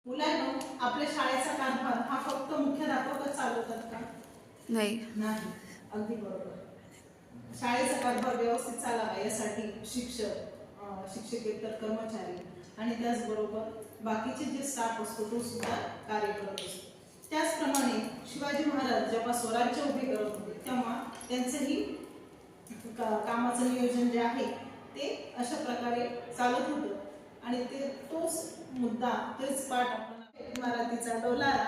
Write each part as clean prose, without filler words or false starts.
मुलांनो, आपल्या शाळेचा कारभार हा फक्त मुख्याध्यापकच चालवतात का? नाही. नाही. अगदी बरोबर. शाळेचा कारभार व्यवस्थित चालावा यासाठी शिक्षक, शिक्षकेतर कर्मचारी आणि त्याचबरोबर बाकीचे जे स्टाफ असतो तो सुद्धा कार्य करत असतो. त्याचप्रमाणे शिवाजी महाराज जेव्हा स्वराज्य उभे करत होते तेव्हा त्यांचंही कामाचं नियोजन जे आहे ते अशा प्रकारे चालत होतं आणि ते तोच मुद्दा तेच पाठ आपण इमारतीचा डोलारा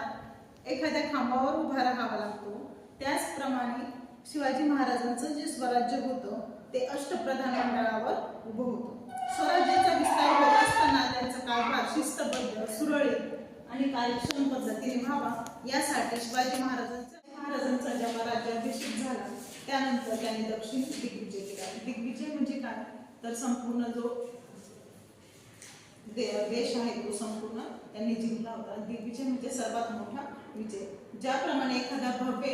एखाद्या खांबावर उभा राहावा लागतो. त्याचप्रमाणे शिवाजी महाराजांचं जे स्वराज्य होतं ते अष्टप्रधान मंडळावर उभं होतं. स्वराज्याचा विस्तार होत असताना त्यांचा कारभार शिस्तबद्ध, सुरळीत आणि कार्यक्षम पद्धतीने व्हावा यासाठी शिवाजी महाराजांचा जेव्हा राज्याभिषेक झाला त्यानंतर त्यांनी दक्षिण दिग्विजय केला. दिग्विजय म्हणजे काय तर संपूर्ण जो देश आहे तो संपूर्ण त्यांनी जिंकला होता. दिग्विजय म्हणजे सर्वात मोठा विजय. ज्याप्रमाणे एखाद्या भव्य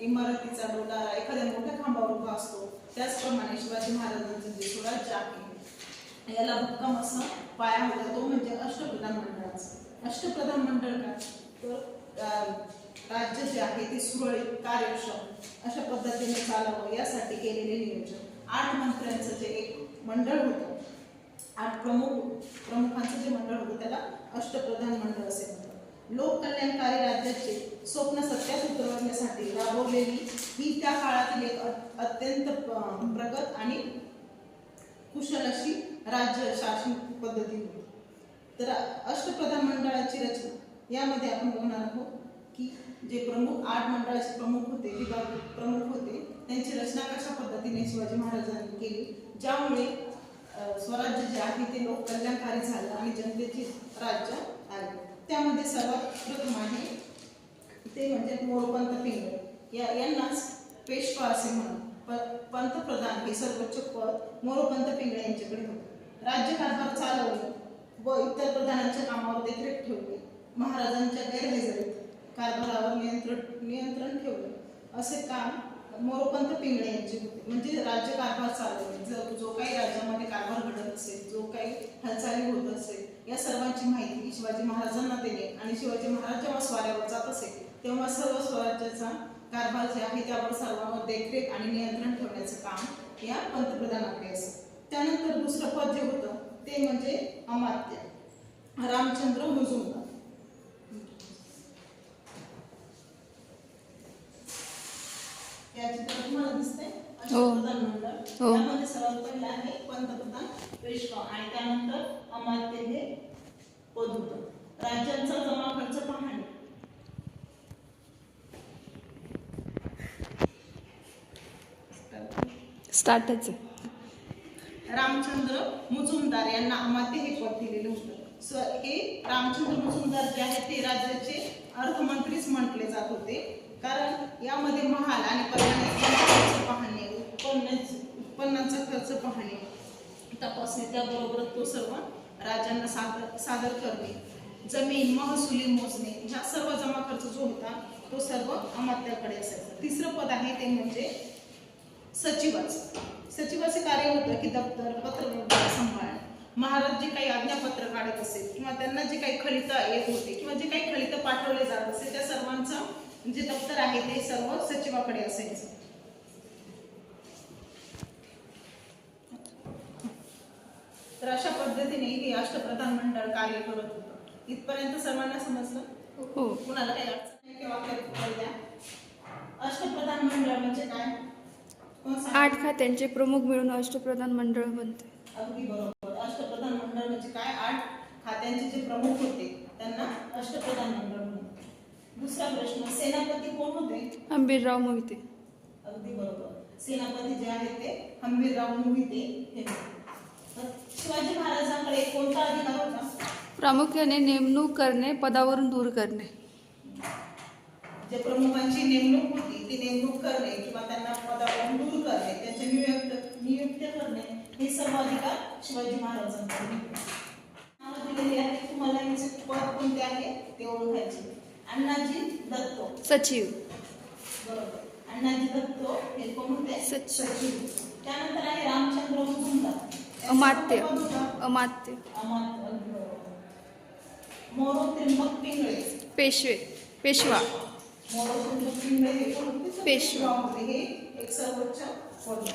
इमारतीचा डोलारा एखाद्या मोठ्या खांबावर उभा असतो त्याचप्रमाणे शिवाजी महाराजांचं जे स्वराज्य आहे याला भक्कम असं पाया होता तो म्हणजे अष्टप्रधान मंडळाचा. अष्टप्रधान मंडळ काय तर राज्य जे आहे ते सुरळीत कार्यक्षम अशा पद्धतीने चालावं यासाठी केलेले नियोजन. 8 मंत्र्यांचं जे एक मंडळ होतं, 8 प्रमुखांचं जे मंडळ होतं त्याला अष्टप्रधान मंडळ असे म्हणतात. लोककल्याणकारी राज्याचे स्वप्न सत्यात उतरवण्यासाठी राबवलेली ही त्या काळातील एक अत्यंत प्रगत आणि कुशल अशी राज्य शासन पद्धती होती. तर अष्टप्रधान मंडळाची रचना यामध्ये आपण बघणार आहोत की जे प्रमुख 8 मंडळाचे प्रमुख होते, विभाग प्रमुख होते, त्यांची रचना कशा पद्धतीने शिवाजी महाराजांनी केली ज्यामुळे स्वराज्य जे आहे ते लोक कल्याणकारी झालं आणि जनतेचे राज्य आले. त्यामध्ये सर्वात प्रथम आहे ते म्हणजे मोरोपंत पिंगळे. यांनाच पेशवा असे म्हणतात. पंतप्रधान हे सर्वोच्च पद मोरोपंत पिंगळे यांच्याकडे होते. राज्यकारभार चालवले व इतर प्रधानांच्या कामावर देखरेख ठेवली. महाराजांच्या गैरहजेरीत कारभारावर नियंत्रण ठेवले असे काम मोरोपंत पिंगळे यांचे होते. म्हणजे राज्यकारभार चालवणे, जो काही राज्यामध्ये कारभार घडत असेल, जो काही हालचाली होत असेल या सर्वांची माहिती शिवाजी महाराजांना देणे आणि शिवाजी महाराज जेव्हा स्वाऱ्यावर जात असेल तेव्हा सर्व स्वराज्याचा कारभार जे आहे त्यावर सर्वांवर देखरेख आणि नियंत्रण ठेवण्याचं काम या पंतप्रधानाकडे असेल. त्यानंतर दुसरं पद जे होतं ते म्हणजे अमात्य रामचंद्र मुजुमदार. या चित्रात तुम्हाला दिसतंय अष्टप्रधान मंडळ. त्यामध्ये सर्वात पहिले आहे पंतप्रधान पेशवा आणि त्यानंतर अमात्य हे पद होतं. राज्यांचा जमा खर्च पाहणे, स्टार्टच. रामचंद्र मुजुमदार यांना अमात्य हे पद दिलेलं होतं. हे रामचंद्र मुजुमदार जे आहेत ते राज्याचे अर्थमंत्रीच म्हटले जात होते, कारण यामध्ये महाल आणि खर्च पाहणे, उत्पन्नाचा खर्च पाहणे, तपासणे, त्याबरोबर तो सर्व राज्यांना सादर करणे, जमीन महसुली मोजणे, ह्या सर्व जमा खर्च जो होता तो सर्व अमात्याकडे असायचा. तिसरं पद आहे ते म्हणजे सचिवाचं. सचिवाचे कार्य होतं की दप्तर पत्र सांभाळणे. महाराज जे काही आज्ञापत्र काढत असेल किंवा त्यांना जे काही खलित येत होते किंवा जे काही खलित पाठवले जात असेल त्या सर्वांचं जे दप्तर आहे ते सर्व सचिवाकडे असायचं. तर अशा पद्धतीने हे अष्टप्रधान मंडळ कार्य करत होतं. इथपर्यंत सर्वांना समजलं? हो. कुणाला काही अडचण नाही किंवा काही द्या. अष्टप्रधान मंडळ म्हणजे काय? 8 खात्यांचे प्रमुख मिळून अष्टप्रधान मंडळ बनते. अगदी बरोबर. अष्टप्रधान मंडळ म्हणजे काय? 8 खात्यांचे जे प्रमुख होते त्यांना अष्टप्रधान मंडळ म्हणतात. दुसरा प्रश्न, सेनापती कोण होते? हंबीरराव मोहिते. अगदी बरोबर. सेनापती जे आहेत ते हंबीरराव मोहिते हे होते. शिवाजी महाराजांकडे कोणता अधिकार होता? प्रामुख्याने नेमणूक करणे, पदावरून दूर करणे. जे प्रमुखांची नेमणूक होती ती नेमणूक करणे किंवा त्यांना पदावरून दूर करणे, त्यांचे नियुक्त करणे हे सर्व अधिकार शिवाजी महाराजांकडे नावं दिलेली आहे. तुम्हाला यांचे पद कोणते आहे ते ओळखायचे. अण्णाजी दत्तो सचिव. बरोबर. अण्णाजी दत्तो हे कोण होते? सचिव. त्यानंतर आहे रामचंद्र मुजुमदार. अमात्य. अमात्य. अमात्य. मोरो त्र्यंबक पिंगळे. पेशवा मोरो त्र्यंबक पिंगळे हे कोण होते? पेशवा. होते. हे एक सर्वोच्च पद.